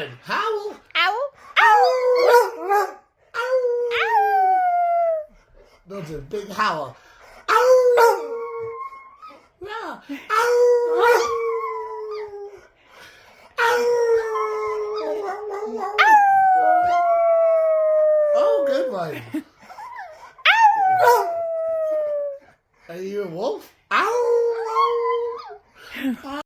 one. Howl. Ow. Ow. Ow. Milton, big howl. Ow. Yeah. Ow. Ow. Oh, good one.